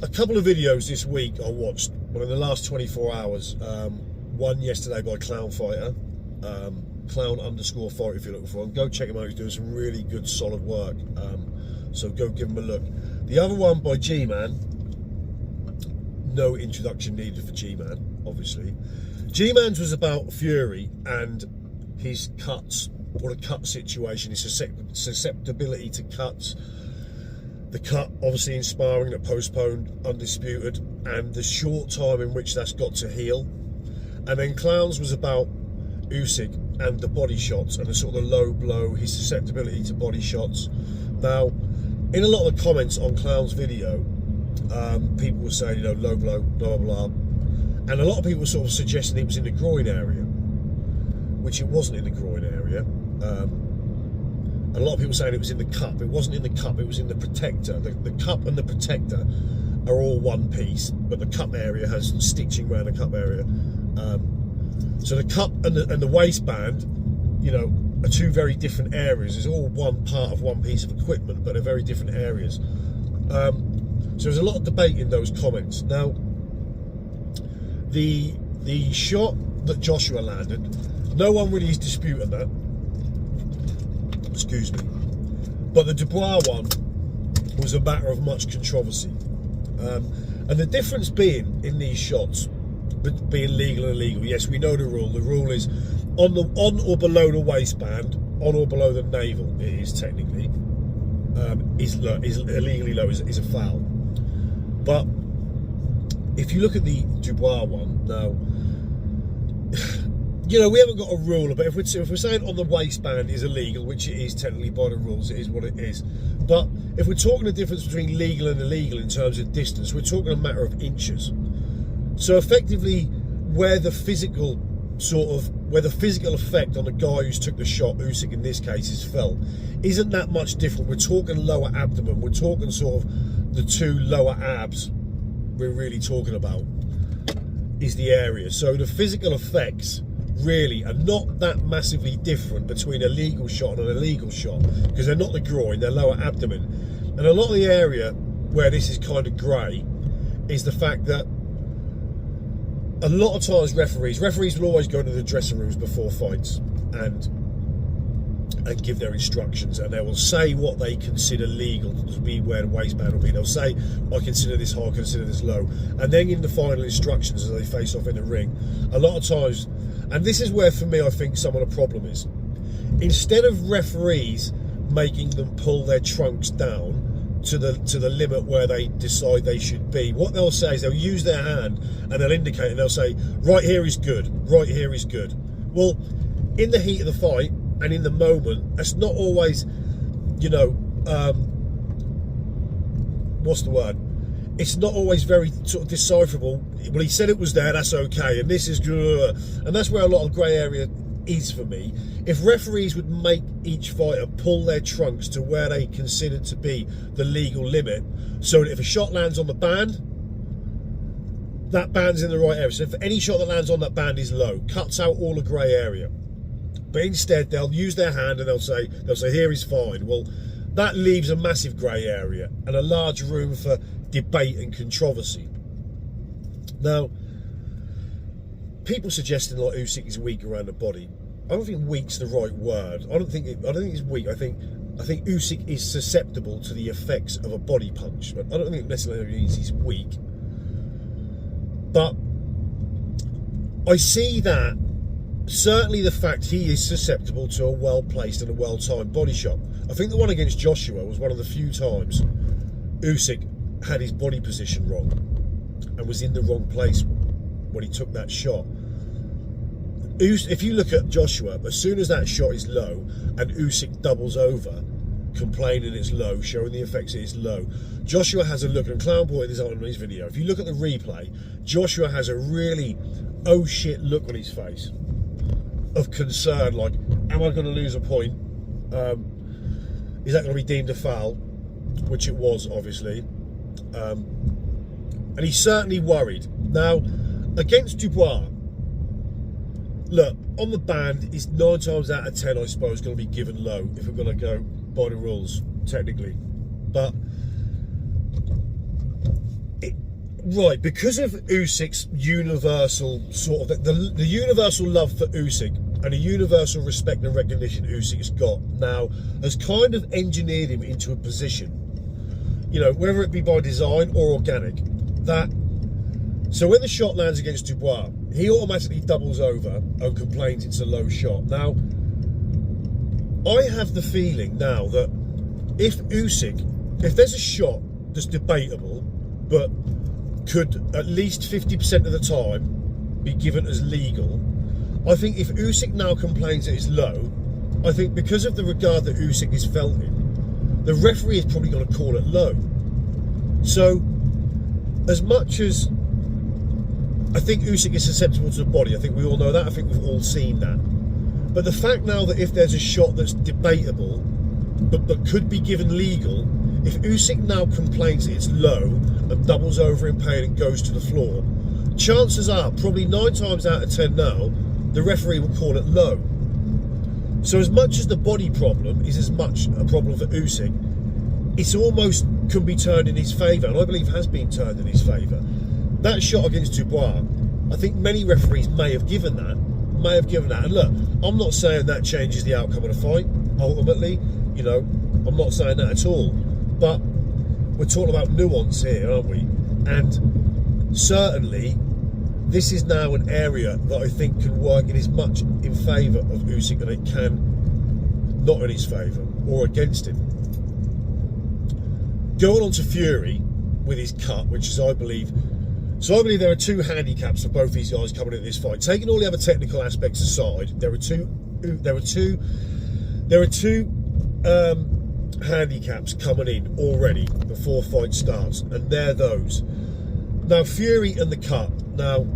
a couple of videos this week I watched, well, in the last 24 hours. One yesterday by Clown Fighter, Clown_Fighter if you're looking for him. Go check him out, he's doing some really good solid work. So go give him a look. The other one by G-Man, no introduction needed for G-Man, obviously. G-Man's was about Fury and his cuts, or the cut situation, his susceptibility to cuts. The cut obviously inspiring, that postponed, undisputed, and the short time in which that's got to heal. And then Clown's was about Usyk and the body shots and the sort of low blow, his susceptibility to body shots. Now, in a lot of the comments on Clown's video, people were saying, you know, low blow, blah, blah, blah. And a lot of people were sort of suggesting it was in the groin area, which it wasn't in the groin area. And a lot of people saying it was in the cup. It wasn't in the cup, it was in the protector. The cup and the protector are all one piece, but the cup area has stitching around the cup area. So the cup and the waistband, you know, are two very different areas. It's all one part of one piece of equipment, but they're very different areas. So there's a lot of debate in those comments. Now, the shot that Joshua landed, no one really is disputing that. Excuse me. But the Dubois one was a matter of much controversy. And the difference being in these shots, being legal and illegal, yes, we know the rule. The rule is on or below the waistband, on or below the navel, it is technically, is illegally low, is a foul. But if you look at the Dubois one, now, you know, we haven't got a rule, but if we're saying on the waistband is illegal, which it is technically by the rules, it is what it is. But if we're talking the difference between legal and illegal in terms of distance, we're talking a matter of inches. So effectively, where the physical effect on the guy who's took the shot, Usyk in this case, is felt, isn't that much different. We're talking lower abdomen, we're talking sort of the two lower abs we're really talking about is the area. So the physical effects really are not that massively different between a legal shot and an illegal shot, because they're not the groin, they're lower abdomen. And a lot of the area where this is kind of grey is the fact that a lot of times referees will always go to the dressing rooms before fights and give their instructions, and they will say what they consider legal to be where the waistband will be. They'll say, I consider this high, I consider this low. And then in the final instructions as they face off in the ring, a lot of times, and this is where for me I think some of the problem is, instead of referees making them pull their trunks down to the limit where they decide they should be, what they'll say is they'll use their hand and they'll indicate and they'll say, right here is good, right here is good. Well, in the heat of the fight and in the moment, that's not always, you know, what's the word? It's not always very sort of decipherable. Well, he said it was there, that's okay, and this is good. And that's where a lot of grey area is for me. If referees would make each fighter pull their trunks to where they consider to be the legal limit, so that if a shot lands on the band, that band's in the right area. So if any shot that lands on that band is low, cuts out all the grey area. But instead they'll use their hand and they'll say here is fine. Well, that leaves a massive grey area and a large room for debate and controversy. Now, people suggesting like Usyk is weak around the body. I don't think weak's the right word. I don't think it's weak. I think Usyk is susceptible to the effects of a body punch, but I don't think it necessarily means he's weak. But I see that certainly the fact he is susceptible to a well-placed and a well-timed body shot. I think the one against Joshua was one of the few times Usyk had his body position wrong and was in the wrong place when he took that shot. If you look at Joshua, as soon as that shot is low and Usyk doubles over, complaining it's low, showing the effects it is low, Joshua has a look, and Clown pointed this out in his video. If you look at the replay, Joshua has a really oh shit look on his face of concern, like, am I going to lose a point? Is that going to be deemed a foul? Which it was, obviously. And he's certainly worried. Now, against Dubois, look, on the band, is 9 times out of 10, I suppose, going to be given low, if we're going to go by the rules, technically. But Right, because of Usyk's universal sort of the universal love for Usyk and the universal respect and recognition Usyk's got now has kind of engineered him into a position, you know, whether it be by design or organic, that so when the shot lands against Dubois, he automatically doubles over and complains it's a low shot. Now, I have the feeling now that if there's a shot that's debatable, but could at least 50% of the time be given as legal, I think if Usyk now complains that it's low, I think because of the regard that Usyk is felt in, the referee is probably going to call it low. So, as much as I think Usyk is susceptible to the body, I think we all know that, I think we've all seen that. But the fact now that if there's a shot that's debatable, but could be given legal, if Usyk now complains that it's low and doubles over in pain and goes to the floor, chances are, probably 9 times out of 10 now, the referee will call it low. So as much as the body problem is as much a problem for Usyk, it's almost can be turned in his favour, and I believe has been turned in his favour. That shot against Dubois, I think many referees may have given that. And look, I'm not saying that changes the outcome of the fight, ultimately, you know, I'm not saying that at all. But we're talking about nuance here, aren't we? And certainly, this is now an area that I think can work in as much in favour of Usyk than it can not in his favour or against him. Going on to Fury with his cut, which is, I believe there are 2 handicaps for both these guys coming into this fight. Taking all the other technical aspects aside, there are two handicaps coming in already before fight starts, and they're those. Now, Fury and the cut. Now,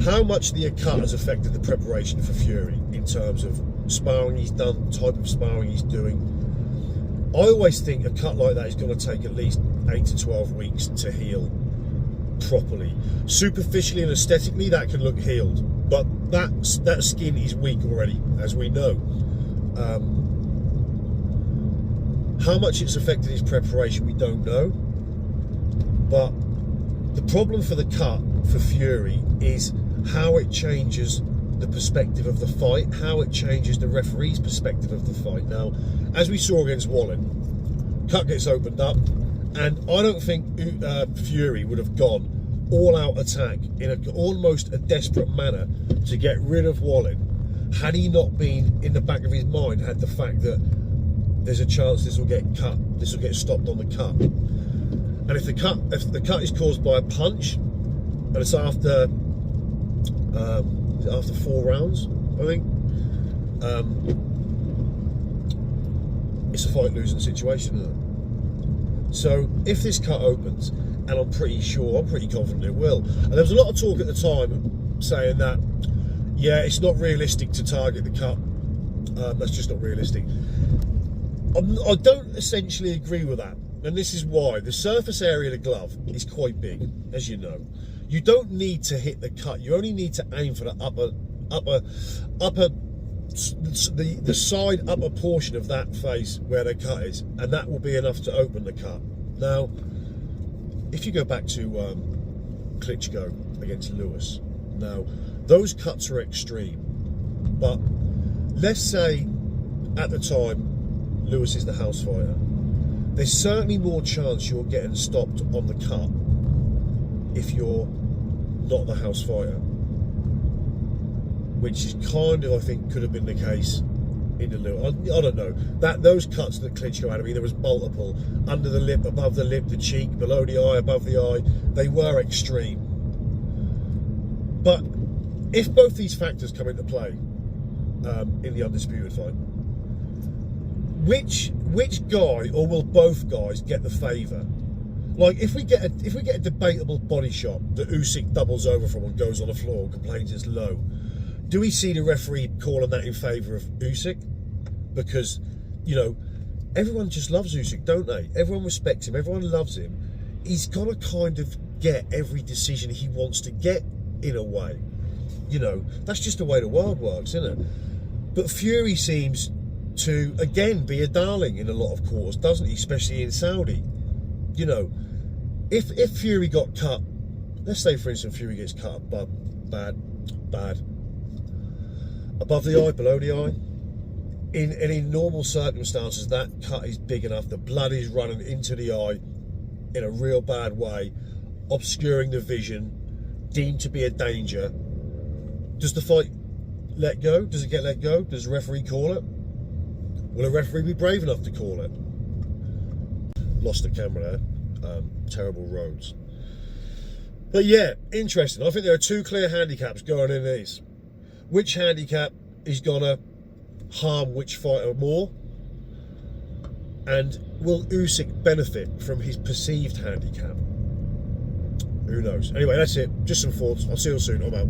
how much the cut has affected the preparation for Fury in terms of sparring he's done, type of sparring he's doing. I always think a cut like that is going to take at least 8 to 12 weeks to heal properly. Superficially and aesthetically, that can look healed, but that skin is weak already, as we know. How much it's affected his preparation, we don't know. But the problem for the cut for Fury is how it changes the perspective of the fight, how it changes the referee's perspective of the fight. Now, as we saw against Wallin, cut gets opened up, and I don't think Fury would have gone all-out attack in almost a desperate manner to get rid of Wallin had he not been in the back of his mind had the fact that there's a chance this will get cut, this will get stopped on the cut. And if the cut is caused by a punch, and it's after 4 rounds, I think, it's a fight losing situation, isn't it? So if this cut opens, and I'm pretty confident it will. And there was a lot of talk at the time saying that, yeah, it's not realistic to target the cut. That's just not realistic. I don't essentially agree with that, and this is why. The surface area of the glove is quite big, as you know. You don't need to hit the cut. You only need to aim for the the side upper portion of that face where the cut is, and that will be enough to open the cut. Now, if you go back to Klitschko against Lewis, now those cuts are extreme, but let's say at the time Lewis is the house fighter, there's certainly more chance you're getting stopped on the cut if you're not the house fighter, which is kind of, I think, could have been the case in the Lewis. I don't know. Those cuts that Klitschko had, I mean, there was multiple. Under the lip, above the lip, the cheek, below the eye, above the eye. They were extreme. But if both these factors come into play in the undisputed fight, which guy, or will both guys get the favour? Like, if we get a debatable body shot that Usyk doubles over from and goes on the floor and complains it's low, do we see the referee calling that in favour of Usyk? Because, you know, everyone just loves Usyk, don't they? Everyone respects him, everyone loves him. He's got to kind of get every decision he wants to get, in a way. You know, that's just the way the world works, isn't it? But Fury seems to, again, be a darling in a lot of quarters, doesn't he? Especially in Saudi. You know, if Fury got cut, let's say for instance Fury gets cut above, bad, above the eye, below the eye. In any normal circumstances, that cut is big enough. The blood is running into the eye in a real bad way, obscuring the vision, deemed to be a danger. Does the fight let go? Does it get let go? Does the referee call it? Will a referee be brave enough to call it? Lost the camera there. Terrible roads. But yeah, interesting. I think there are two clear handicaps going in these. Which handicap is gonna harm which fighter more? And will Usyk benefit from his perceived handicap? Who knows? Anyway, that's it. Just some thoughts. I'll see you all soon. I'm out.